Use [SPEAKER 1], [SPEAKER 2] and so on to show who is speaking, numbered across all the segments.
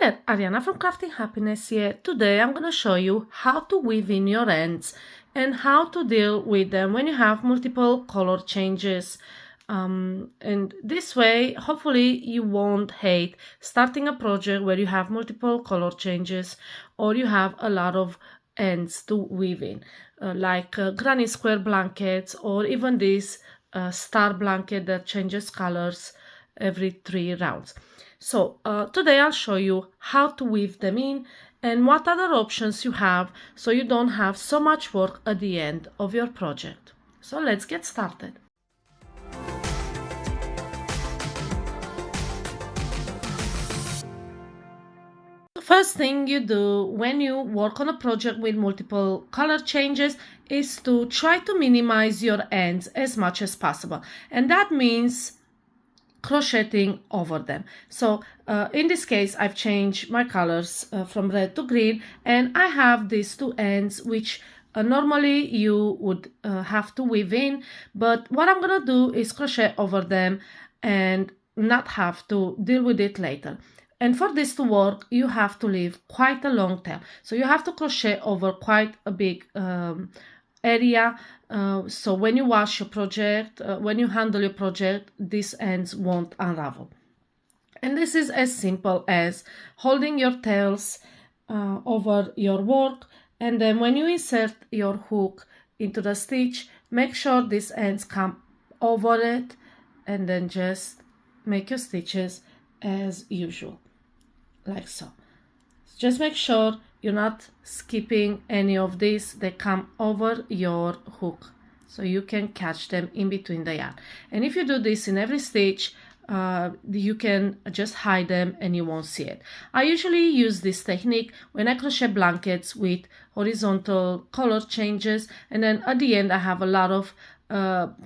[SPEAKER 1] there, Ariana from Crafting Happiness here. Today I'm going to show you how to weave in your ends and how to deal with them when you have multiple color changes. And this way, hopefully you won't hate starting a project where you have multiple color changes or you have a lot of ends to weave in, like granny square blankets or even this star blanket that changes colors every 3 rounds. So today I'll show you how to weave them in and what other options you have so you don't have so much work at the end of your project. So let's get started. The first thing you do when you work on a project with multiple color changes is to try to minimize your ends as much as possible, and that means crocheting over them. So in this case I've changed my colors from red to green, and I have these 2 ends which normally you would have to weave in, but what I'm gonna do is crochet over them and not have to deal with it later. And for this to work, you have to leave quite a long tail. So you have to crochet over quite a big area. So when you wash your project, when you handle your project, these ends won't unravel. And this is as simple as holding your tails over your work, and then when you insert your hook into the stitch, make sure these ends come over it, and then just make your stitches as usual, like so. Just make sure you're not skipping any of these. They come over your hook so you can catch them in between the yarn. And if you do this in every stitch, you can just hide them and you won't see it. I usually use this technique when I crochet blankets with horizontal color changes, and then at the end I have a lot of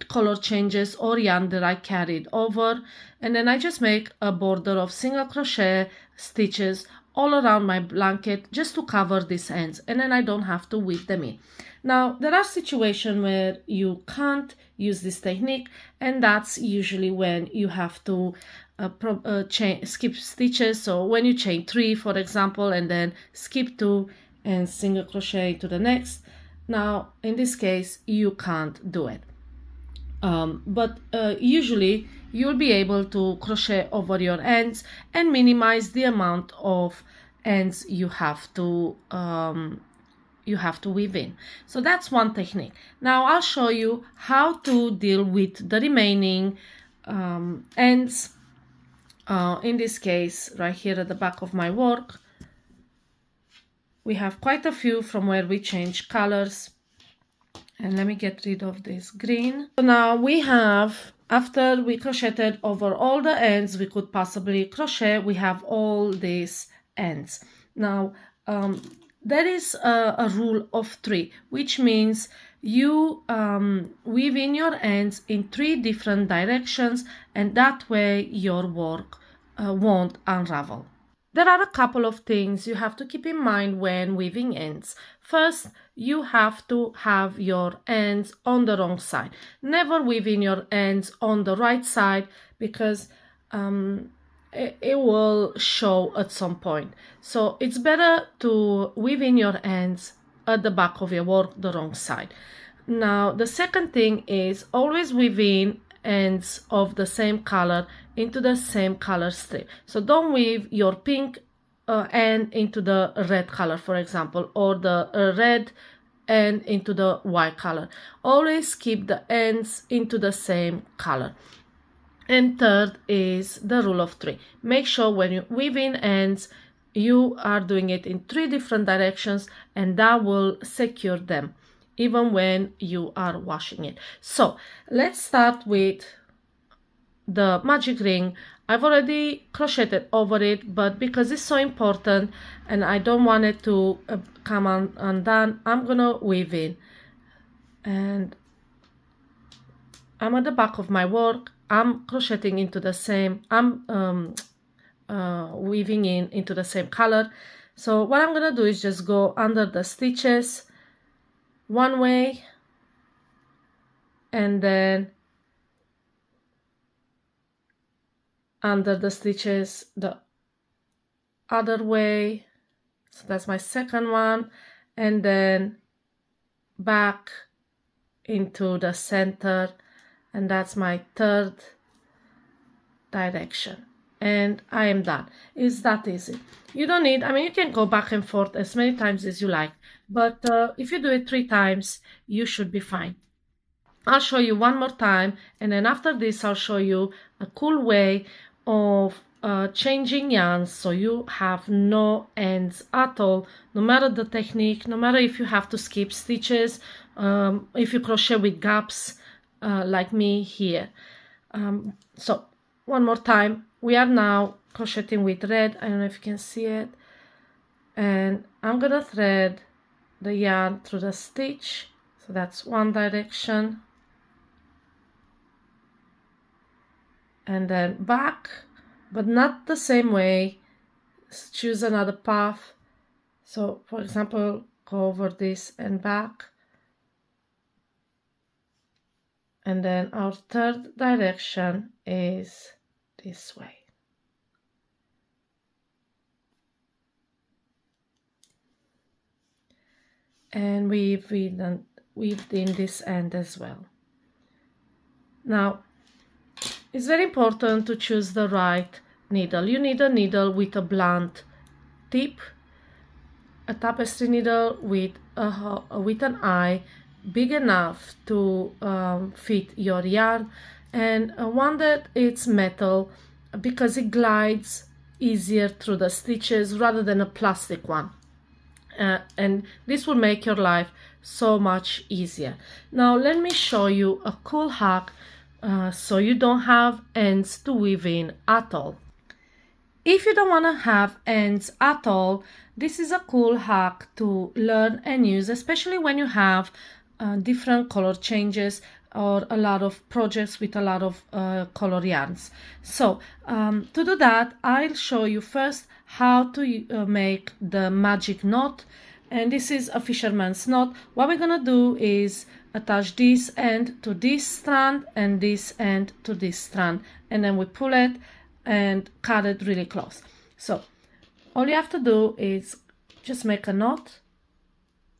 [SPEAKER 1] color changes or yarn that I carried over, and then I just make a border of single crochet stitches all around my blanket just to cover these ends, and then I don't have to weave them in. Now there are situations where you can't use this technique, and that's usually when you have to skip stitches. So when you chain 3, for example, and then skip 2 and single crochet to the next. Now in this case you can't do it. But usually you'll be able to crochet over your ends and minimize the amount of ends you have to weave in. So that's one technique. Now I'll show you how to deal with the remaining ends. In this case, right here at the back of my work, we have quite a few from where we change colors. And let me get rid of this green. So now we have, after we crocheted over all the ends we could possibly crochet, we have all these ends. Now there is a rule of 3, which means you weave in your ends in 3 different directions, and that way your work won't unravel. There are a couple of things you have to keep in mind when weaving ends. First, you have to have your ends on the wrong side. Never weave in your ends on the right side, because it will show at some point. So it's better to weave in your ends at the back of your work, the wrong side. Now the second thing is always weave in ends of the same color into the same color strip. So don't weave your pink end into the red color, for example, or the red end into the white color. Always keep the ends into the same color. And third is the rule of 3. Make sure when you weave in ends, you are doing it in 3 different directions, and that will secure them even when you are washing it. So let's start with the magic ring. I've already crocheted over it, but because it's so important and I don't want it to come undone, I'm gonna weave in. And I'm at the back of my work. I'm crocheting into the same, I'm weaving in into the same color. So what I'm gonna do is just go under the stitches one way, and then under the stitches the other way. So that's my second one, and then back into the center, and that's my third direction, and I am done. It's that easy. You don't need, I mean, you can go back and forth as many times as you like, but if you do it 3 times, you should be fine. I'll show you one more time, and then after this I'll show you a cool way of changing yarns so you have no ends at all, no matter the technique, no matter if you have to skip stitches, if you crochet with gaps like me here. So one more time, we are now crocheting with red. I don't know if you can see it, and I'm gonna thread the yarn through the stitch. So that's one direction, and then back, but not the same way. Choose another path. So for example, go over this and back, and then our third direction is this way. And we've in this end as well. Now it's very important to choose the right needle. You need a needle with a blunt tip, a tapestry needle with an eye big enough to fit your yarn, and one that it's metal because it glides easier through the stitches rather than a plastic one. And this will make your life so much easier. Now let me show you a cool hack so you don't have ends to weave in at all. If you don't want to have ends at all, this is a cool hack to learn and use, especially when you have different color changes or a lot of projects with a lot of color yarns. So to do that, I'll show you first how to make the magic knot, and this is a fisherman's knot. What we're gonna do is attach this end to this strand and this end to this strand, and then we pull it and cut it really close. So all you have to do is just make a knot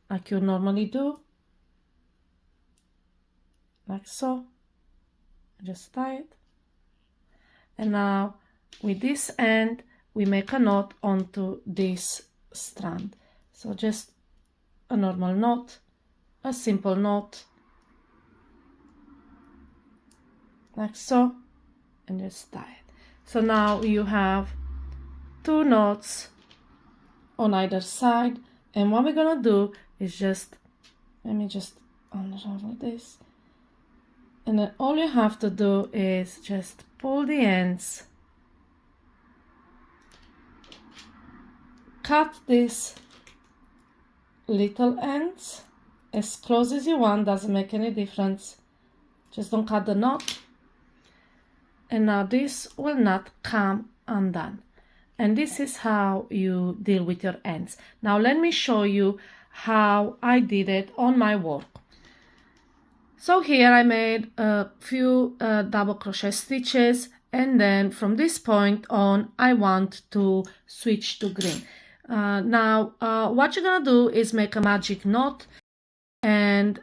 [SPEAKER 1] like you normally do, like so. Just tie it, and now with this end we make a knot onto this strand. So just a normal knot, a simple knot, like so, and just tie it. So now you have 2 knots on either side, and what we're gonna do is just, let me just unravel this, and then all you have to do is just pull the ends, cut these little ends as close as you want, doesn't make any difference, just don't cut the knot, and now this will not come undone. And this is how you deal with your ends. Now let me show you how I did it on my work. So here I made a few double crochet stitches, and then from this point on I want to switch to green. Now what you're gonna do is make a magic knot, and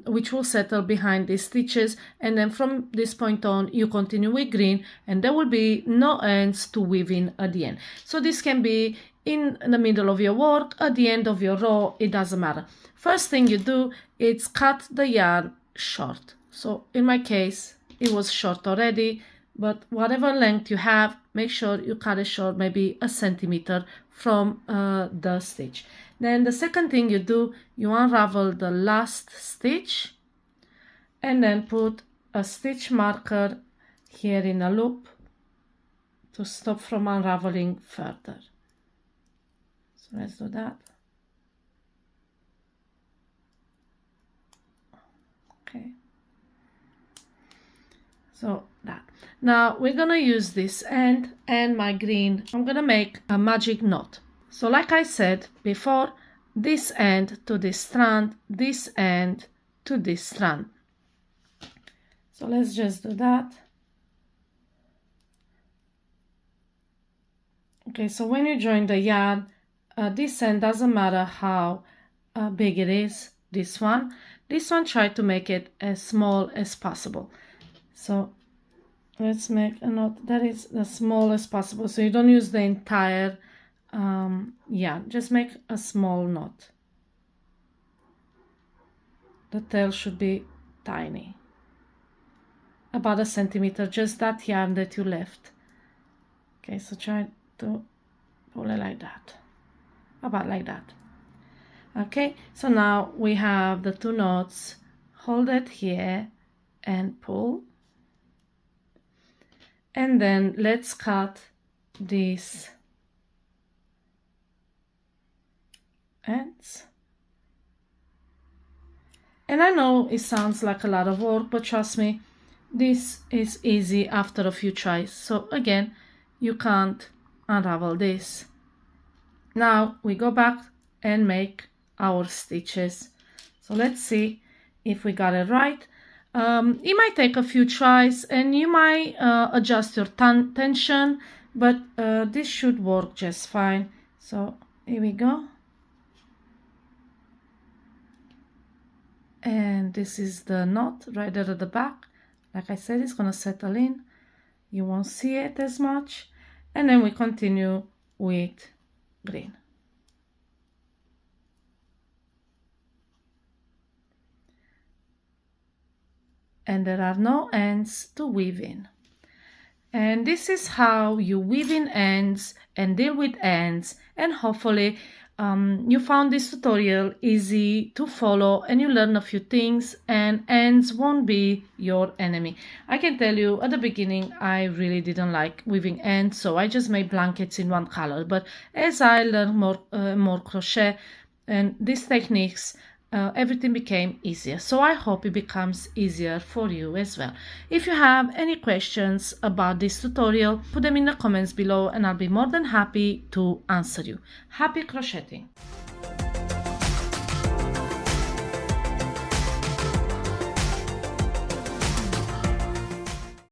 [SPEAKER 1] which will settle behind these stitches, and then from this point on you continue with green, and there will be no ends to weave in at the end. So this can be in the middle of your work, at the end of your row, it doesn't matter. First thing you do is cut the yarn short. So in my case it was short already, but whatever length you have, make sure you cut it short, maybe a centimeter from the stitch. Then the second thing you do, you unravel the last stitch and then put a stitch marker here in a loop to stop from unraveling further. So let's do that. Okay. So that. Now we're gonna use this end and my green. I'm gonna make a magic knot. So like I said before, this end to this strand, this end to this strand. So let's just do that. Okay, so when you join the yarn, this end doesn't matter how big it is. This one try to make it as small as possible. So let's make a knot that is the smallest possible, so you don't use the entire yarn, just make a small knot. The tail should be tiny, about 1 centimeter, just that yarn that you left. Okay, so try to pull it like that, about like that. Okay, so now we have the 2 knots. Hold it here and pull, and then let's cut these ends. And I know it sounds like a lot of work, but trust me, this is easy after a few tries. So again, you can't unravel this. Now we go back and make our stitches. So let's see if we got it right. It might take a few tries and you might adjust your tension, but this should work just fine. So here we go. And this is the knot right there at the back. Like I said, it's gonna settle in. You won't see it as much. And then we continue with green. And there are no ends to weave in. And this is how you weave in ends and deal with ends, and hopefully you found this tutorial easy to follow and you learn a few things, and ends won't be your enemy. I can tell you at the beginning I really didn't like weaving ends, so I just made blankets in one color, but as I learned more crochet and these techniques, everything became easier. So I hope it becomes easier for you as well. If you have any questions about this tutorial, put them in the comments below and I'll be more than happy to answer you. Happy crocheting!